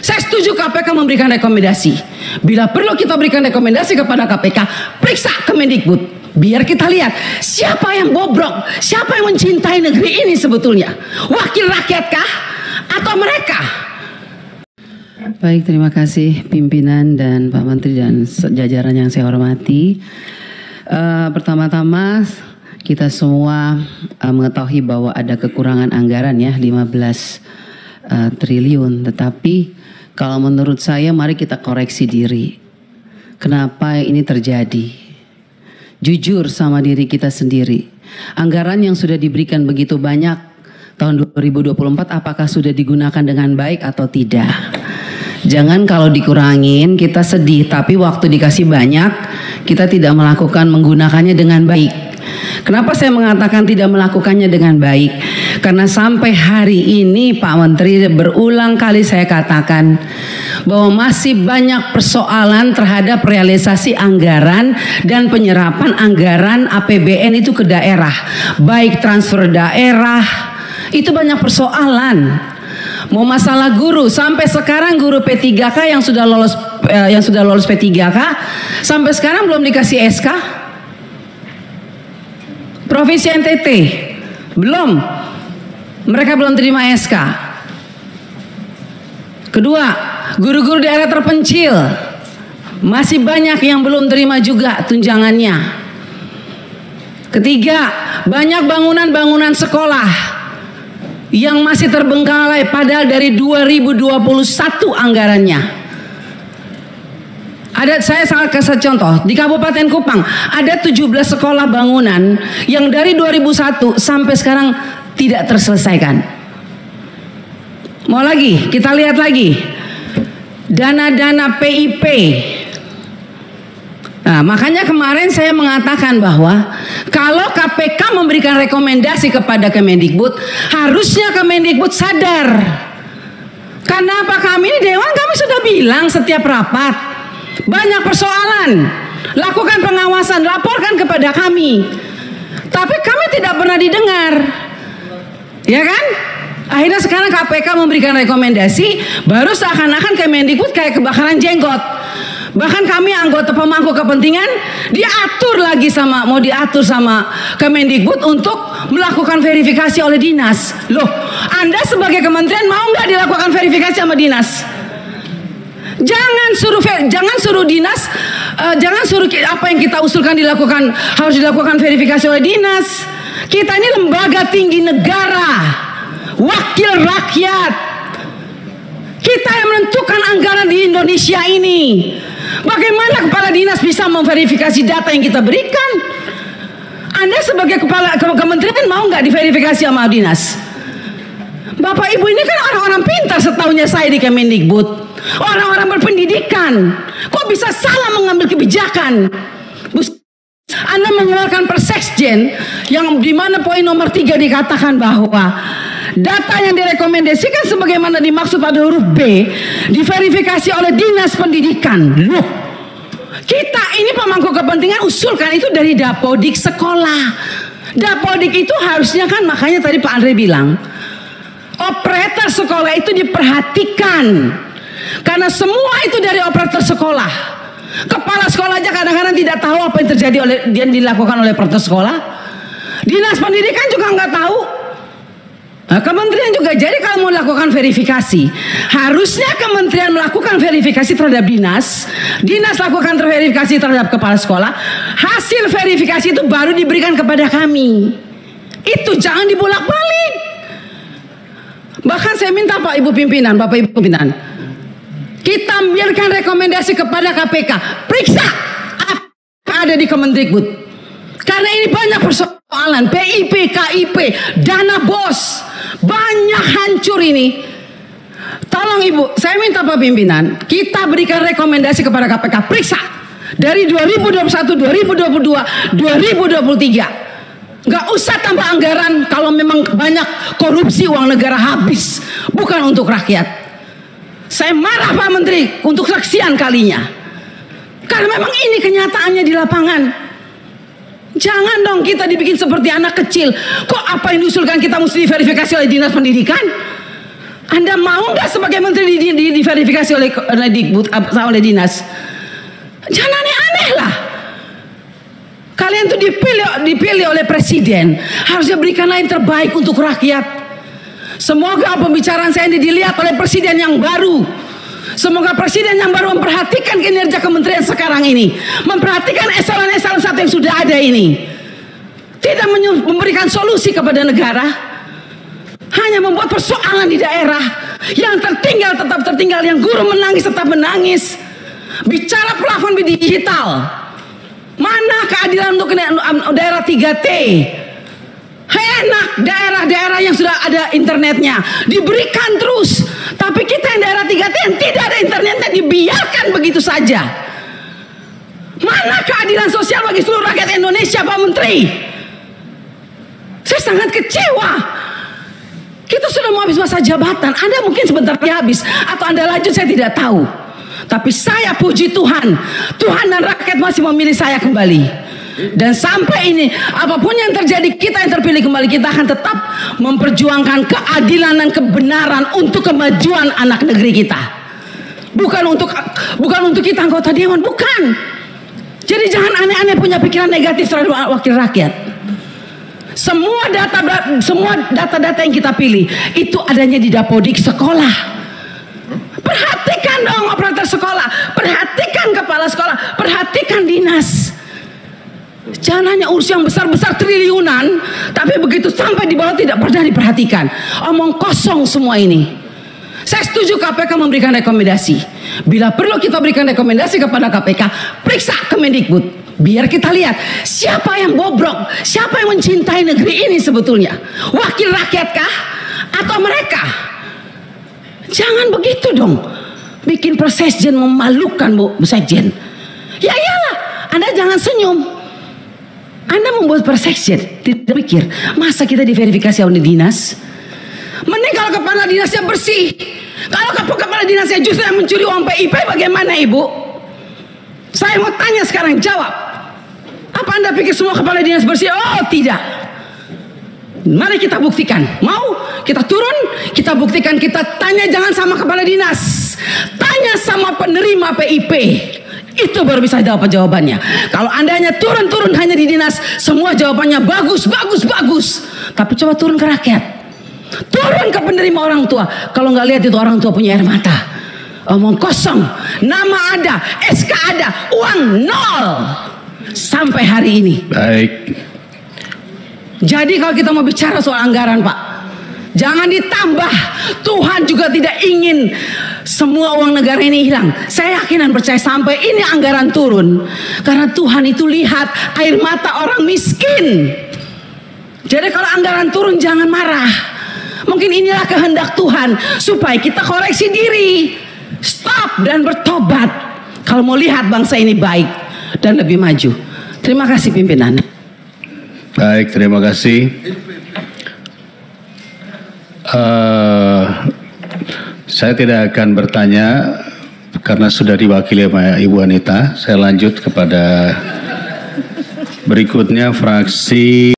Saya setuju KPK memberikan rekomendasi. Bila perlu kita berikan rekomendasi kepada KPK, periksa Kemendikbud. Biar kita lihat siapa yang bobrok, siapa yang mencintai negeri ini sebetulnya. Wakil rakyatkah atau mereka? Baik, terima kasih pimpinan dan Pak Menteri dan jajaran yang saya hormati. Pertama-tama kita semua mengetahui bahwa ada kekurangan anggaran ya 15 triliun. Tetapi kalau menurut saya mari kita koreksi diri. Kenapa ini terjadi? Jujur sama diri kita sendiri. Anggaran yang sudah diberikan begitu banyak tahun 2024 apakah sudah digunakan dengan baik atau tidak? Jangan kalau dikurangin kita sedih, tapi waktu dikasih banyak kita tidak menggunakannya dengan baik. Kenapa saya mengatakan tidak melakukannya dengan baik? Karena sampai hari ini Pak Menteri berulang kali saya katakan bahwa masih banyak persoalan terhadap realisasi anggaran dan penyerapan anggaran APBN itu ke daerah. Baik transfer daerah, itu banyak persoalan. Mau masalah guru, sampai sekarang guru P3K yang sudah lolos P3K sampai sekarang belum dikasih SK. Provinsi NTT belum, mereka belum terima SK. Kedua, guru-guru daerah terpencil masih banyak yang belum terima juga tunjangannya. Ketiga, banyak bangunan-bangunan sekolah yang masih terbengkalai padahal dari 2021 anggarannya. Saya sangat kasih contoh di Kabupaten Kupang ada 17 sekolah bangunan yang dari 2001 sampai sekarang tidak terselesaikan. Mau lagi kita lihat lagi dana-dana PIP. Nah, makanya kemarin saya mengatakan bahwa kalau KPK memberikan rekomendasi kepada Kemendikbud, harusnya Kemendikbud sadar. Karena apa, kami ini Dewan kami sudah bilang setiap rapat, banyak persoalan, lakukan pengawasan, laporkan kepada kami. Tapi kami tidak pernah didengar. Ya kan? Akhirnya sekarang KPK memberikan rekomendasi, baru seakan-akan Kemendikbud kayak kebakaran jenggot. Bahkan kami anggota pemangku kepentingan mau diatur sama Kemendikbud untuk melakukan verifikasi oleh dinas. Loh, Anda sebagai kementerian mau nggak dilakukan verifikasi sama dinas? Jangan suruh dinas, jangan suruh apa yang kita usulkan harus dilakukan verifikasi oleh dinas. Kita ini lembaga tinggi negara, wakil rakyat. Kita yang menentukan anggaran di Indonesia ini. Bagaimana kepala dinas bisa memverifikasi data yang kita berikan? Anda sebagai kepala kementerian mau nggak diverifikasi sama dinas? Bapak Ibu ini kan orang-orang pintar setahunya saya di Kemendikbud. Orang-orang berpendidikan. Kok bisa salah mengambil kebijakan? Anda mengeluarkan Perseksjen yang di mana poin nomor 3 dikatakan bahwa data yang direkomendasikan sebagaimana dimaksud pada huruf B diverifikasi oleh Dinas Pendidikan. Loh, kita ini pemangku kepentingan usulkan itu dari Dapodik sekolah. Dapodik itu harusnya kan, makanya tadi Pak Andre bilang operator sekolah itu diperhatikan. Karena semua itu dari operator sekolah. Kepala sekolah aja kadang-kadang tidak tahu apa yang terjadi yang dilakukan oleh operator sekolah. Dinas pendidikan juga nggak tahu. Nah, kementerian juga. Jadi kalau mau melakukan verifikasi, harusnya kementerian melakukan verifikasi terhadap dinas, dinas lakukan verifikasi terhadap kepala sekolah, hasil verifikasi itu baru diberikan kepada kami. Itu jangan dibolak-balik. Bahkan saya minta Bapak Ibu pimpinan, kita biarkan rekomendasi kepada KPK, periksa apa ada di Kemendikbud. Karena ini banyak persoalan, PIP, KIP, dana BOS, banyak hancur ini. Tolong Ibu, saya minta Pak Pimpinan, kita berikan rekomendasi kepada KPK, periksa dari 2021, 2022, 2023. Gak usah tambah anggaran kalau memang banyak korupsi, uang negara habis, bukan untuk rakyat. Saya marah Pak Menteri untuk sekian kalinya. Karena memang ini kenyataannya di lapangan. Jangan dong kita dibikin seperti anak kecil. Kok apa yang diusulkan kita mesti diverifikasi oleh Dinas Pendidikan? Anda mau nggak sebagai menteri diverifikasi oleh Dikbud, oleh dinas? Jangan aneh-aneh lah. Kalian tuh dipilih oleh presiden, harusnya berikanlah yang terbaik untuk rakyat. Semoga pembicaraan saya ini dilihat oleh presiden yang baru. Semoga presiden yang baru memperhatikan kinerja kementerian sekarang ini, memperhatikan eselon-eselon 1 yang sudah ada ini, tidak memberikan solusi kepada negara, hanya membuat persoalan di daerah. Yang tertinggal tetap tertinggal, yang guru menangis tetap menangis. Bicara plafon digital, mana keadilan untuk daerah 3T? Enak daerah-daerah yang sudah ada internetnya diberikan terus, tapi kita yang daerah 3T yang tidak ada internetnya dibiarkan begitu saja. Mana keadilan sosial bagi seluruh rakyat Indonesia, Pak Menteri? Saya sangat kecewa. Kita sudah mau habis masa jabatan. Anda mungkin sebentar lagi habis, atau Anda lanjut, saya tidak tahu. Tapi saya puji Tuhan, Tuhan dan rakyat masih memilih saya kembali. Dan sampai ini, apapun yang terjadi, kita yang terpilih kembali, kita akan tetap memperjuangkan keadilan dan kebenaran untuk kemajuan anak negeri kita. Bukan untuk kita anggota dewan, bukan. Jadi jangan aneh-aneh punya pikiran negatif terhadap wakil rakyat. Semua data-data yang kita pilih itu adanya di Dapodik sekolah. Perhatikan dong operator sekolah, perhatikan kepala sekolah, perhatikan dinas. Jangan hanya urus yang besar-besar triliunan, tapi begitu sampai di bawah tidak pernah diperhatikan. Omong kosong semua ini. Saya setuju KPK memberikan rekomendasi. Bila perlu kita berikan rekomendasi kepada KPK, periksa Kemendikbud. Biar kita lihat siapa yang bobrok, siapa yang mencintai negeri ini sebetulnya. Wakil rakyat kah? Atau mereka? Jangan begitu dong. Bikin Persesjen memalukan, Bu Sekjen. Ya iyalah, Anda jangan senyum. Anda membuat Persesjen, tidak pikir masa kita diverifikasi oleh dinas? Mending kalau kepala dinasnya bersih. Kalau kepala dinasnya justru yang mencuri uang PIP, bagaimana Ibu? Saya mau tanya sekarang, jawab. Apa Anda pikir semua kepala dinas bersih? Oh tidak. Mari kita buktikan. Mau kita turun, kita buktikan, kita tanya, jangan sama kepala dinas, tanya sama penerima PIP. Itu baru bisa dapat jawabannya. Kalau Anda hanya turun hanya di dinas, semua jawabannya bagus. Tapi coba turun ke rakyat, turun ke penerima orang tua. Kalau nggak lihat itu orang tua punya air mata. Omong kosong. Nama ada, SK ada, uang nol sampai hari ini. Baik. Jadi kalau kita mau bicara soal anggaran, Pak, jangan ditambah. Tuhan juga tidak ingin semua uang negara ini hilang. Saya yakin dan percaya sampai ini anggaran turun, karena Tuhan itu lihat air mata orang miskin. Jadi kalau anggaran turun jangan marah. Mungkin inilah kehendak Tuhan supaya kita koreksi diri, stop dan bertobat. Kalau mau lihat bangsa ini baik dan lebih maju. Terima kasih pimpinan. Baik, terima kasih. Saya tidak akan bertanya karena sudah diwakili oleh Ibu Anita. Saya lanjut kepada berikutnya fraksi